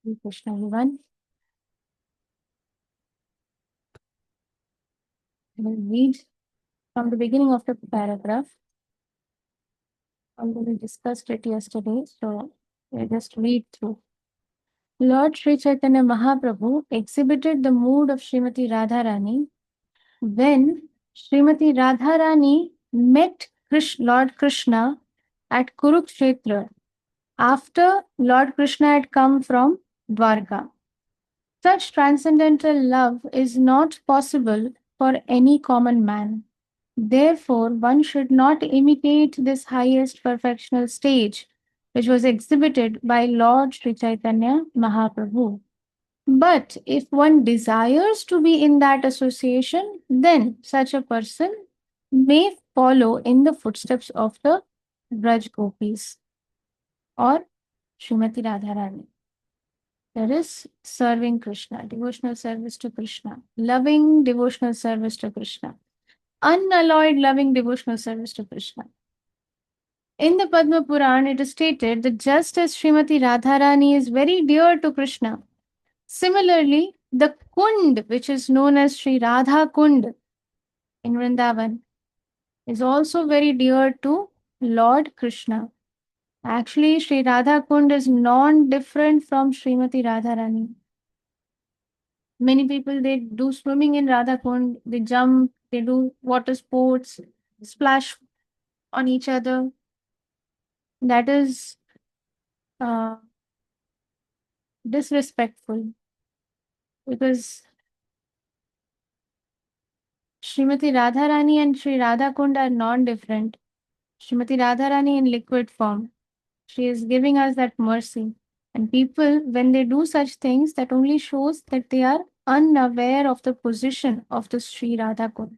Hare Krishna, everyone. I will read from the beginning of the paragraph. Already discussed it yesterday, so I just read through. Lord Sri Chaitanya Mahaprabhu exhibited the mood of Srimati Radharani when Srimati Radharani met Lord Krishna at Kurukshetra after Lord Krishna had come from Dwarka. Such transcendental love is not possible for any common man. Therefore, one should not imitate this highest perfectional stage, which was exhibited by Lord Sri Chaitanya Mahaprabhu. But if one desires to be in that association, then such a person may follow in the footsteps of the Braj Gopis or Srimati Radharani. That is serving Krishna, devotional service to Krishna, loving devotional service to Krishna, unalloyed loving devotional service to Krishna. In the Padma Puran, it is stated that just as Srimati Radharani is very dear to Krishna, similarly, the Kund, which is known as Sri Radha Kund in Vrindavan, is also very dear to Lord Krishna. Actually, Sri Radha Kund is non-different from Srimati Radharani. Many people, they do swimming in Radha Kund, they jump, they do water sports, splash on each other. That is uh, disrespectful because Srimati Radharani and Sri Radha Kund are non-different. Srimati Radharani in liquid form, she is giving us that mercy. And people, when they do such things, that only shows that they are unaware of the position of the Sri Radha Kund.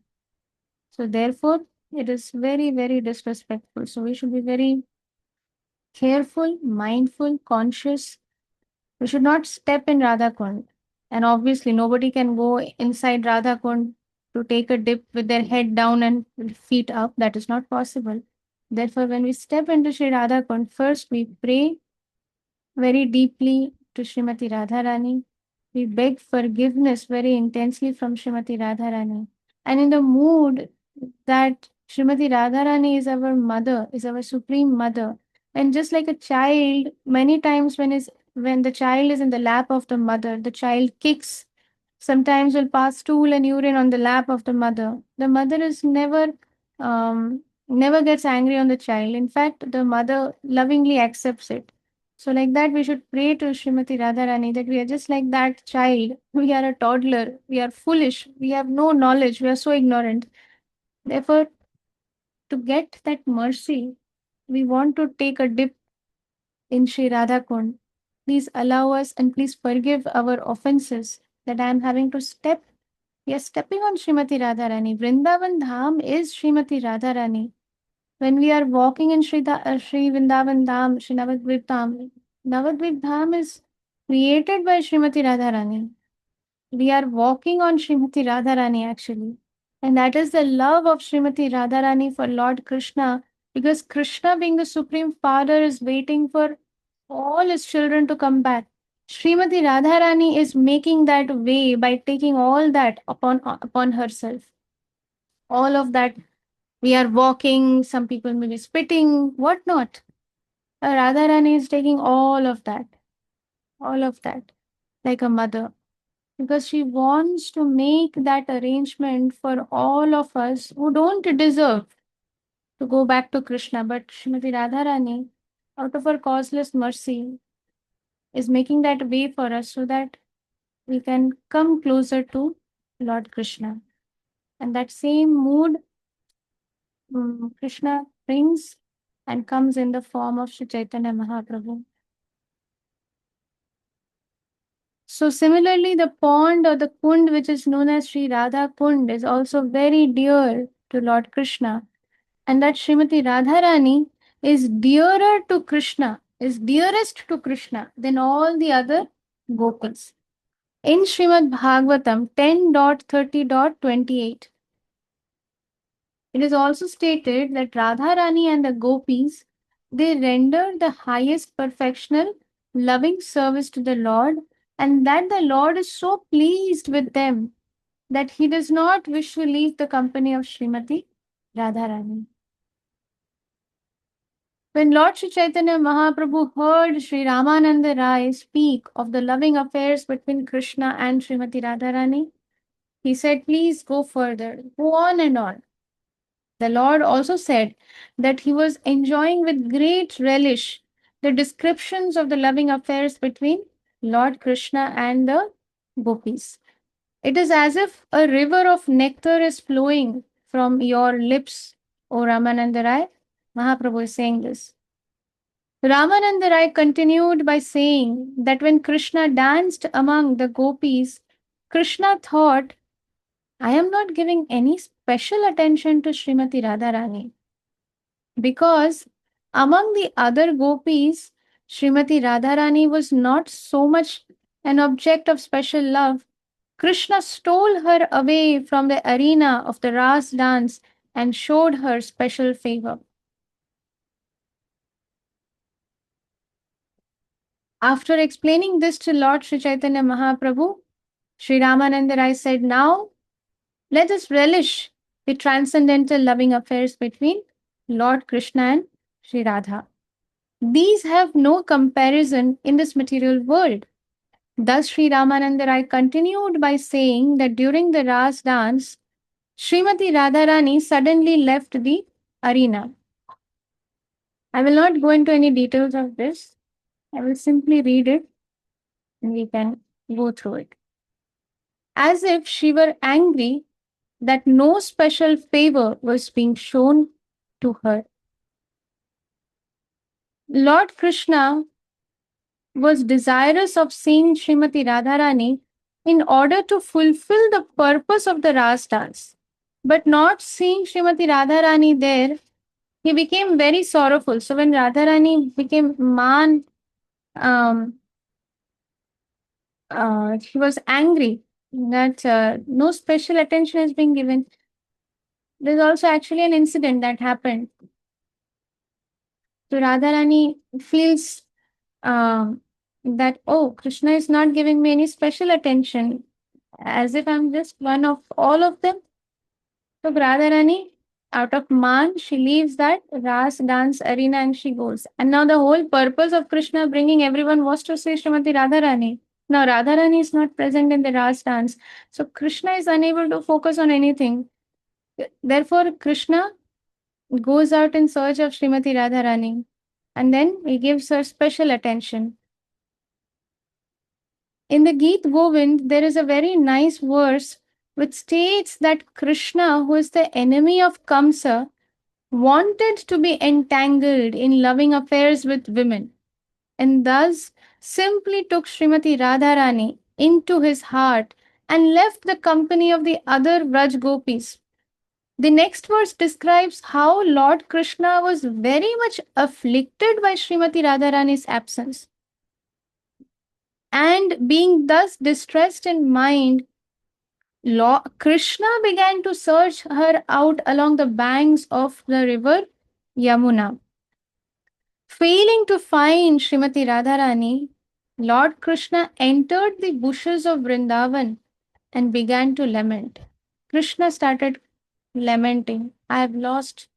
So therefore, it is very, very disrespectful. So we should be very careful, mindful, conscious. We should not step in Radha Kund. And obviously, nobody can go inside Radha Kund to take a dip with their head down and feet up. That is not possible. Therefore, when we step into Sri Radha Kund, first we pray very deeply to Srimati Radharani. We beg forgiveness very intensely from Srimati Radharani. And in the mood that Srimati Radharani is our mother, is our supreme mother. And just like a child, many times when the child is in the lap of the mother, the child kicks, sometimes will pass stool and urine on the lap of the mother. The mother is never gets angry on the child. In fact, the mother lovingly accepts it. So, like that, we should pray to Srimati Radharani that we are just like that child. We are a toddler. We are foolish. We have no knowledge. We are so ignorant. Therefore, to get that mercy, we want to take a dip in Sri Radha Kund. Please allow us and please forgive our offenses that I am having to step. We are stepping on Srimati Radharani. Vrindavan Dham is Srimati Radharani. When we are walking in Sri Vrindavan Dham, Sri Navadvip Dham is created by Srimati Radharani. We are walking on Srimati Radharani actually. And that is the love of Srimati Radharani for Lord Krishna, because Krishna, being the Supreme Father, is waiting for all his children to come back. Srimati Radharani is making that way by taking all that upon herself. All of that. We are walking, some people may be spitting, whatnot. Radharani is taking all of that, like a mother, because she wants to make that arrangement for all of us who don't deserve to go back to Krishna. But Srimati Radharani, out of her causeless mercy, is making that way for us so that we can come closer to Lord Krishna. And that same mood Krishna brings and comes in the form of Sri Chaitanya Mahaprabhu. So similarly, the pond or the kund, which is known as Sri Radha Kund, is also very dear to Lord Krishna. And that Srimati Radharani is dearer to Krishna, is dearest to Krishna than all the other Gopis. In Srimad Bhagavatam 10.30.28, it is also stated that Radharani and the Gopis, they render the highest perfectional loving service to the Lord, and that the Lord is so pleased with them that he does not wish to leave the company of Srimati Radharani. When Lord Sri Chaitanya Mahaprabhu heard Sri Ramananda Rai speak of the loving affairs between Krishna and Srimati Radharani, he said, please go further, go on and on. The Lord also said that he was enjoying with great relish the descriptions of the loving affairs between Lord Krishna and the gopis. It is as if a river of nectar is flowing from your lips, O Ramananda Rai. Mahaprabhu is saying this. Ramananda Rai continued by saying that when Krishna danced among the gopis, Krishna thought, I am not giving any special attention to Srimati Radharani because among the other gopis, Srimati Radharani was not so much an object of special love. Krishna stole her away from the arena of the Ras dance and showed her special favor. After explaining this to Lord Sri Chaitanya Mahaprabhu, Sri Ramananda Rai said, now let us relish the transcendental loving affairs between Lord Krishna and Sri Radha. These have no comparison in this material world. Thus, Sri Ramananda Rai continued by saying that during the Ras dance, Srimati Radharani suddenly left the arena. I will not go into any details of this. I will simply read it and we can go through it. As if she were angry that no special favor was being shown to her. Lord Krishna was desirous of seeing Srimati Radharani in order to fulfill the purpose of the Ras dance. But not seeing Srimati Radharani there, he became very sorrowful. So when Radharani became man, he was angry that no special attention is being given. There's also actually an incident that happened. So Radharani feels that, oh, Krishna is not giving me any special attention, as if I'm just one of all of them. So Radharani, out of man, she leaves that Ras dance arena and she goes. And now the whole purpose of Krishna bringing everyone was to see Srimati Radharani. Now Radharani is not present in the Ras dance. So Krishna is unable to focus on anything. Therefore, Krishna goes out in search of Srimati Radharani. And then he gives her special attention. In the Geet Govind, there is a very nice verse which states that Krishna, who is the enemy of Kamsa, wanted to be entangled in loving affairs with women and thus simply took Srimati Radharani into his heart and left the company of the other Vraj gopis. The next verse describes how Lord Krishna was very much afflicted by Srimati Radharani's absence. And being thus distressed in mind, Krishna began to search her out along the banks of the river Yamuna. Failing to find Srimati Radharani, Lord Krishna entered the bushes of Vrindavan and began to lament. Krishna started lamenting. I've lost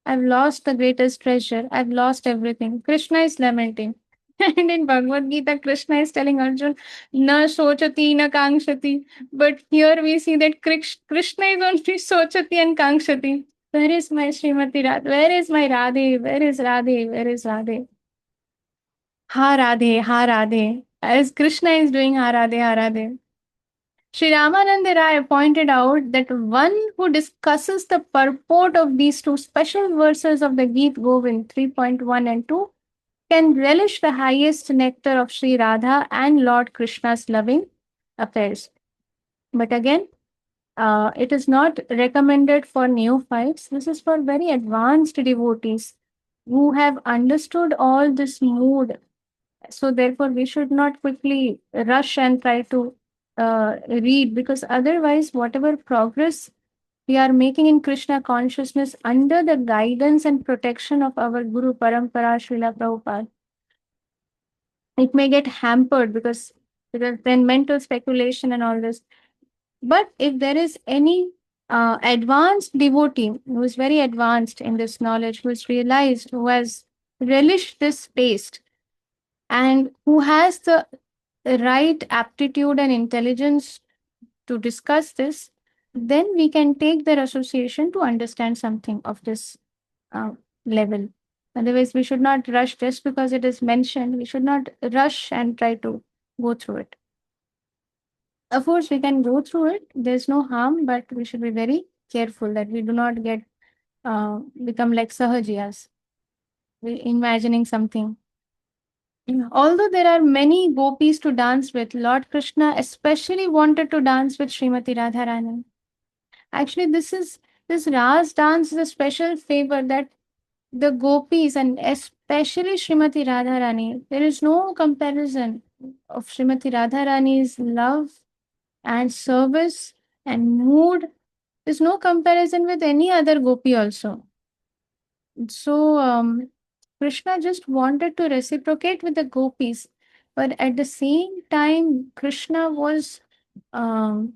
the greatest treasure. I've lost everything. Krishna is lamenting. And in Bhagavad Gita, Krishna is telling Arjun, na sochati na kangshati. But here we see that Krishna is only sochati and kangshati. Where is my Srimati Radhe? Where is my Radhe? Where is Radhe? Where is Radhe? Ha Radhe, Ha Radhe. As Krishna is doing Ha Radhe, Ha Radhe. Sri Ramananda Rai pointed out that one who discusses the purport of these two special verses of the Geet Govind 3.1 and 2 can relish the highest nectar of Sri Radha and Lord Krishna's loving affairs. But again, it is not recommended for neophytes. This is for very advanced devotees who have understood all this mood. So therefore, we should not quickly rush and try to read, because otherwise, whatever progress we are making in Krishna consciousness under the guidance and protection of our Guru Parampara Srila Prabhupada, it may get hampered because then mental speculation and all this. But if there is any advanced devotee who is very advanced in this knowledge, who has realized, who has relished this space, and who has the right aptitude and intelligence to discuss this, then we can take their association to understand something of this uh, level. Otherwise, we should not rush just because it is mentioned. We should not rush and try to go through it. Of course, we can go through it. There's no harm, but we should be very careful that we do not get become like Sahajiyas, imagining something. Although there are many gopis to dance with, Lord Krishna especially wanted to dance with Srimati Radharani. Actually, this Ras dance is a special favor that the gopis and especially Srimati Radharani, there is no comparison of Srimati Radharani's love and service and mood. There's no comparison with any other gopi also. So Krishna just wanted to reciprocate with the gopis, but at the same time, Krishna was um,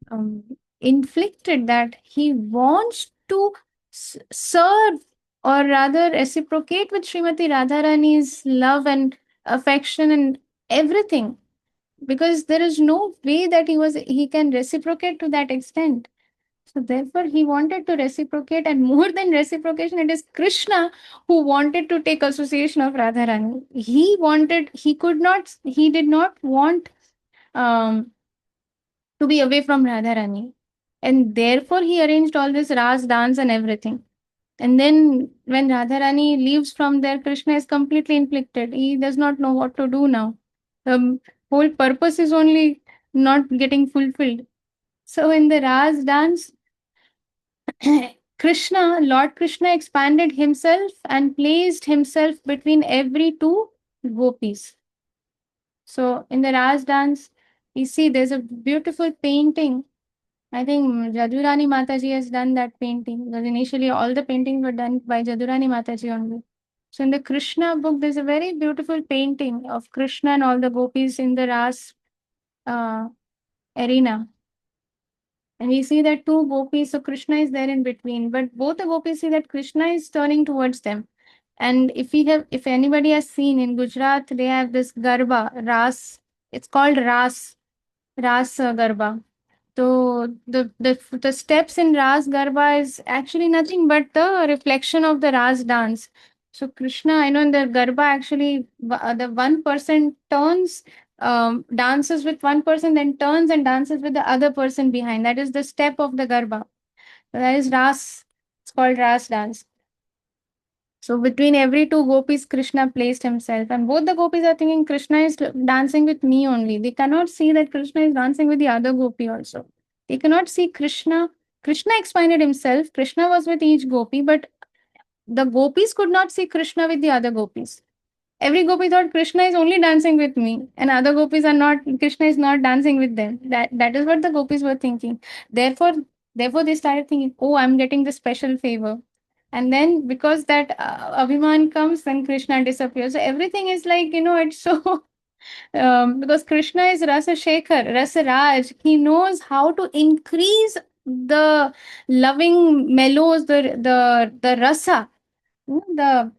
um, inflicted that he wants to serve or rather reciprocate with Srimati Radharani's love and affection and everything, because there is no way that he can reciprocate to that extent. So therefore, he wanted to reciprocate, and more than reciprocation, it is Krishna who wanted to take association of Radharani. He did not want um, to be away from Radharani. And therefore, he arranged all this Ras dance and everything. And then when Radharani leaves from there, Krishna is completely inflicted. He does not know what to do now. The whole purpose is only not getting fulfilled. So in the Ras dance, Lord Krishna expanded himself and placed himself between every two gopis. So in the Ras dance, you see there's a beautiful painting. I think Jadurani Mataji has done that painting because initially all the paintings were done by Jadurani Mataji only. So in the Krishna book, there's a very beautiful painting of Krishna and all the gopis in the Ras uh, arena. And we see that two gopis, so Krishna is there in between, but both the gopis see that Krishna is turning towards them. And if anybody has seen in Gujarat, they have this Garba, Ras. It's called Ras Garba. So the steps in Ras Garba is actually nothing but the reflection of the Ras dance. So Krishna, I know in the Garba actually the one person turns, dances with one person, then turns and dances with the other person behind. That is the step of the Garba. So that is Ras. It's called Ras dance. So between every two gopis, Krishna placed himself, and both the gopis are thinking Krishna is dancing with me only. They cannot see that Krishna is dancing with the other gopi also. They cannot see Krishna. Krishna expanded himself. Krishna was with each gopi, but the gopis could not see Krishna with the other gopis. Every gopi thought Krishna is only dancing with me, and other gopis are not. Krishna is not dancing with them. That is what the gopis were thinking. Therefore, therefore they started thinking, "Oh, I'm getting the special favor." And then because that Abhiman comes, then Krishna disappears. So everything is like it's so. Because Krishna is Rasa Shekhar, Rasa Raj. He knows how to increase the loving mellows, the rasa, the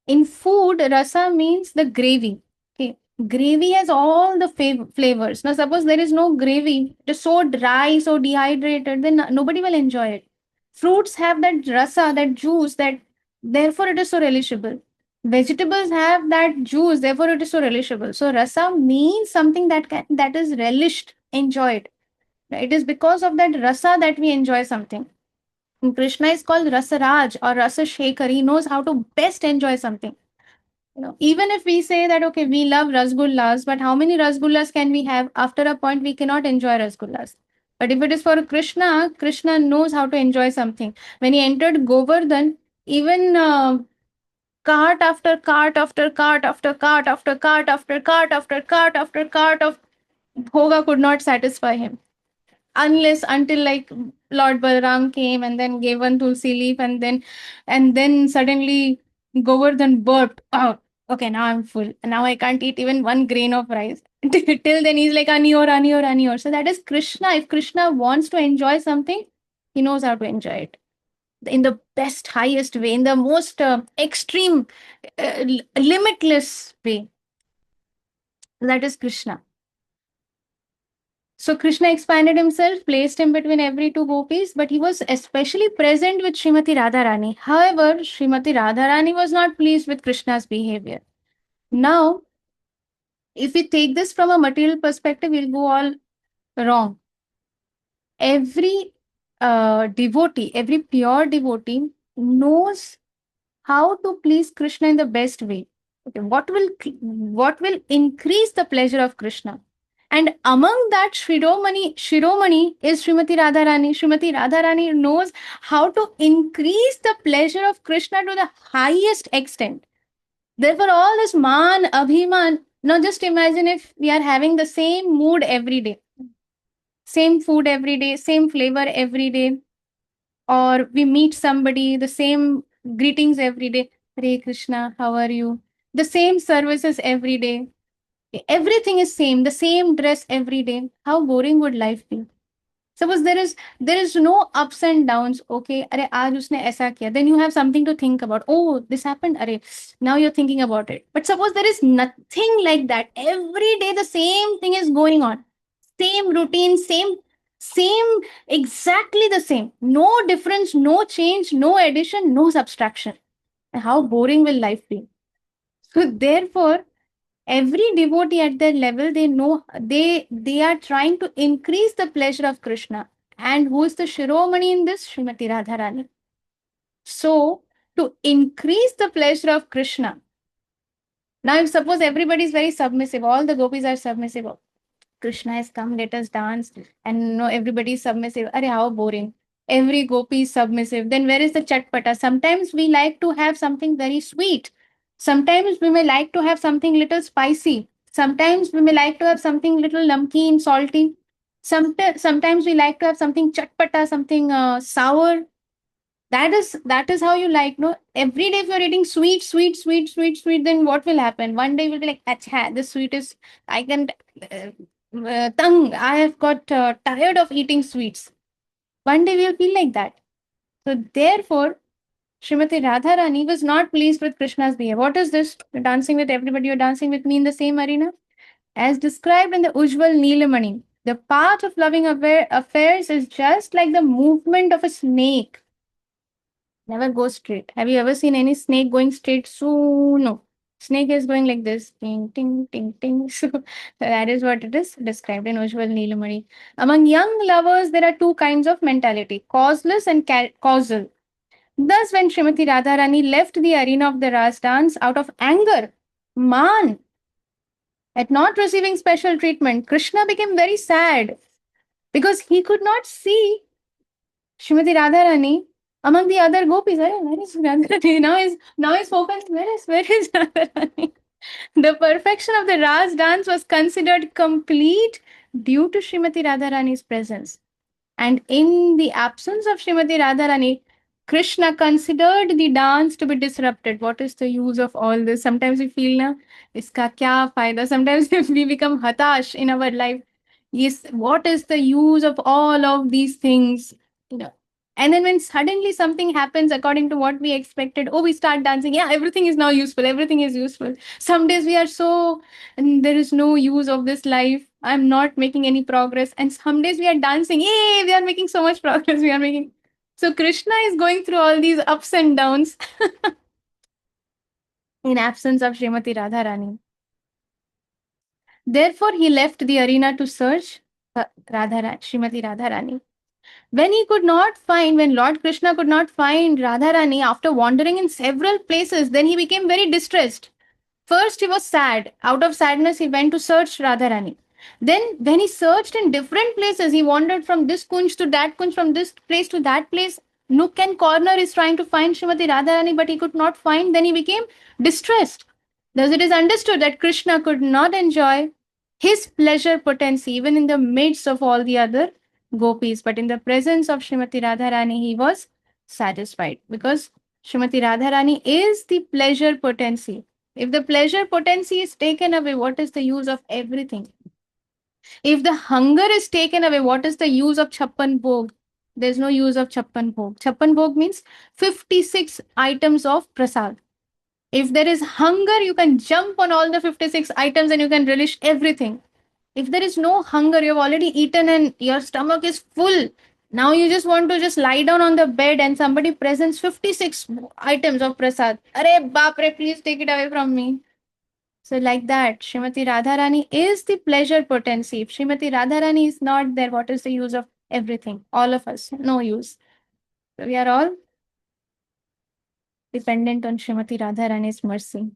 in food, rasa means the gravy. Okay. Gravy has all the flavors. Now, suppose there is no gravy, it is so dry, so dehydrated, then nobody will enjoy it. Fruits have that rasa, that juice, that therefore it is so relishable. Vegetables have that juice, therefore it is so relishable. So rasa means something that is relished, enjoyed. It is because of that rasa that we enjoy something. And Krishna is called Rasaraj or Rasa Shekhar. He knows how to best enjoy something. Even if we say that okay, we love rasgullas, but how many rasgullas can we have? After a point, we cannot enjoy rasgullas. But if it is for Krishna, Krishna knows how to enjoy something. When he entered Govardhan, even cart after cart after cart after cart after cart after cart after cart after cart of bhoga could not satisfy him unless until like Lord Balaram came and then gave one tulsi leaf, and then suddenly Govardhan burped out. Okay, now I'm full. Now I can't eat even one grain of rice. Till then he's like Aniyor, Aniyor, Aniyor. So that is Krishna. If Krishna wants to enjoy something, he knows how to enjoy it in the best, highest way, in the most extreme, limitless way. That is Krishna. So Krishna expanded himself, placed him between every two gopis, but he was especially present with Srimati Radharani. However, Srimati Radharani was not pleased with Krishna's behavior. Now, if we take this from a material perspective, we'll go all wrong. Every devotee, every pure devotee knows how to please Krishna in the best way. Okay, what will increase the pleasure of Krishna? And among that, Shiromani is Srimati Radharani. Srimati Radharani knows how to increase the pleasure of Krishna to the highest extent. Therefore, all this man, abhiman. Now, just imagine if we are having the same mood every day, same food every day, same flavor every day, or we meet somebody, the same greetings every day. Hare Krishna, how are you? The same services every day. Everything is same, the same dress every day. How boring would life be? Suppose there is no ups and downs. Okay, अरे आज उसने ऐसा किया. Then you have something to think about. Oh, this happened. अरे now you're thinking about it. But suppose there is nothing like that. Every day the same thing is going on. Same routine, same, exactly the same. No difference, no change, no addition, no subtraction. How boring will life be? So therefore, every devotee at their level, they know they are trying to increase the pleasure of Krishna. And who is the Shiromani in this? Srimati Radharani. So to increase the pleasure of Krishna, now if suppose everybody is very submissive, all the gopis are submissive. Krishna has come, let us dance, and no, everybody is submissive. Arey, how boring. Every gopi is submissive. Then where is the chatpata? Sometimes we like to have something very sweet. Sometimes we may like to have something little spicy. Sometimes we may like to have something little namkeen, salty. Sometimes we like to have something chatpata, something sour. That is how you like, no? Every day if you're eating sweet, sweet, sweet, sweet, sweet, then what will happen? One day you'll be like, acha, this sweet is, I can, tongue, I have got tired of eating sweets. One day we'll feel like that. So therefore, Srimati Radharani was not pleased with Krishna's behavior. What is this? You're dancing with everybody, you're dancing with me in the same arena? As described in the Ujjwal Neelamani, the path of loving affairs is just like the movement of a snake. Never go straight. Have you ever seen any snake going straight? So no. Snake is going like this. Ting, ting, ting, ting. So that is what it is described in Ujjwal Neelamani. Among young lovers, there are two kinds of mentality, causeless and causal. Thus, when Srimati Radharani left the arena of the Ras dance out of anger, man, at not receiving special treatment, Krishna became very sad because he could not see Srimati Radharani among the other gopis. Where is Radharani? Now is focused. Where is Radharani? The perfection of the Ras dance was considered complete due to Srimati Radharani's presence. And in the absence of Srimati Radharani, Krishna considered the dance to be disrupted. What is the use of all this? Sometimes we feel, na, iska kya fayda? Sometimes we become hatash in our life. Yes, what is the use of all of these things? You know. And then when suddenly something happens according to what we expected, oh, we start dancing. Yeah, everything is now useful. Everything is useful. Some days we are so, and there is no use of this life. I'm not making any progress. And some days we are dancing. Yay, we are making so much progress. We are making. So Krishna is going through all these ups and downs in absence of Srimati Radharani. Therefore, he left the arena to search Srimati Radharani. When Lord Krishna could not find Radharani after wandering in several places, then he became very distressed. First, he was sad. Out of sadness, he went to search Radharani. Then, when he searched in different places, he wandered from this kunj to that kunj, from this place to that place. Nook and corner is trying to find Srimati Radharani, but he could not find. Then he became distressed. Thus, it is understood that Krishna could not enjoy his pleasure potency even in the midst of all the other gopis. But in the presence of Srimati Radharani, he was satisfied because Srimati Radharani is the pleasure potency. If the pleasure potency is taken away, what is the use of everything? If the hunger is taken away, what is the use of Chappan Bhog? There's no use of Chappan Bhog. Chappan Bhog means 56 items of prasad. If there is hunger, you can jump on all the 56 items and you can relish everything. If there is no hunger, you've already eaten and your stomach is full. Now you just want to just lie down on the bed and somebody presents 56 items of prasad. Arey baapre, please take it away from me. So like that, Srimati Radharani is the pleasure potency. If Srimati Radharani is not there, what is the use of everything? All of us, no use. So we are all dependent on Srimati Radharani's mercy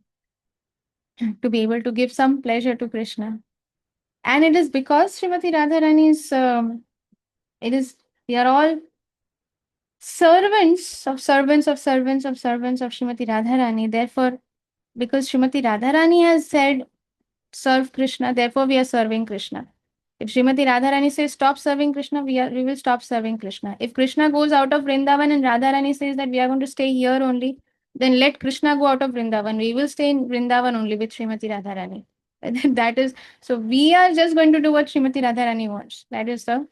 to be able to give some pleasure to Krishna. And it is because Srimati Radharani is, we are all servants of Srimati Radharani. Therefore, because Srimati Radharani has said, serve Krishna, therefore we are serving Krishna. If Srimati Radharani says stop serving Krishna, we will stop serving Krishna. If Krishna goes out of Vrindavan and Radharani says that we are going to stay here only, then let Krishna go out of Vrindavan. We will stay in Vrindavan only with Srimati Radharani. That is, so we are just going to do what Srimati Radharani wants. That is the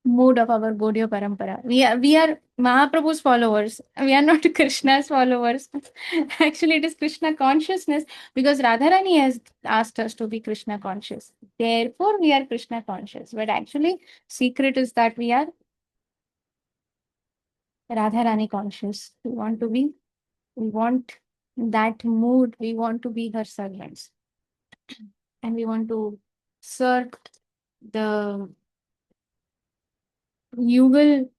mood of our Gaudiya Parampara. We are Mahaprabhu's followers. We are not Krishna's followers. Actually, it is Krishna consciousness because Radharani has asked us to be Krishna conscious. Therefore, we are Krishna conscious. But actually, secret is that we are Radharani conscious. We want that mood. We want to be her servants. And we want to serve the Yugal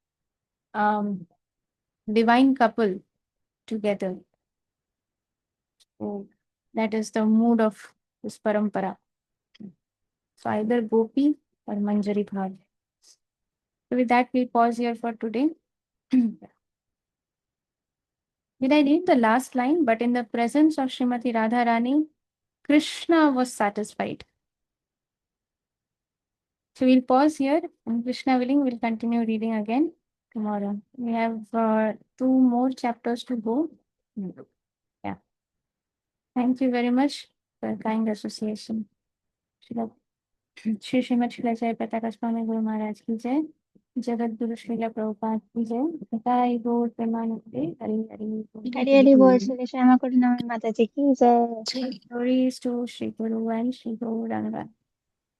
divine couple together. So that is the mood of this parampara. So either Gopi or Manjari Bhav. So with that, we pause here for today. Did I read the last line? But in the presence of Srimati Radharani, Krishna was satisfied. So we'll pause here and Krishna willing, we'll continue reading again tomorrow. We have 2 more chapters to go. Yeah. Thank you very much for kind association. Srila Shri Shrimad शिलाचार्य पताका स्वामी गुरु महाराज की जय जगत गुरु श्रीला प्रभुपाद की जय निताय गौर प्रेमानंदे हरि हरि हरी हरी बोल श्री श्यामा कुंड माता जी की जय। glories to Shri Guru and Shri Gauranga.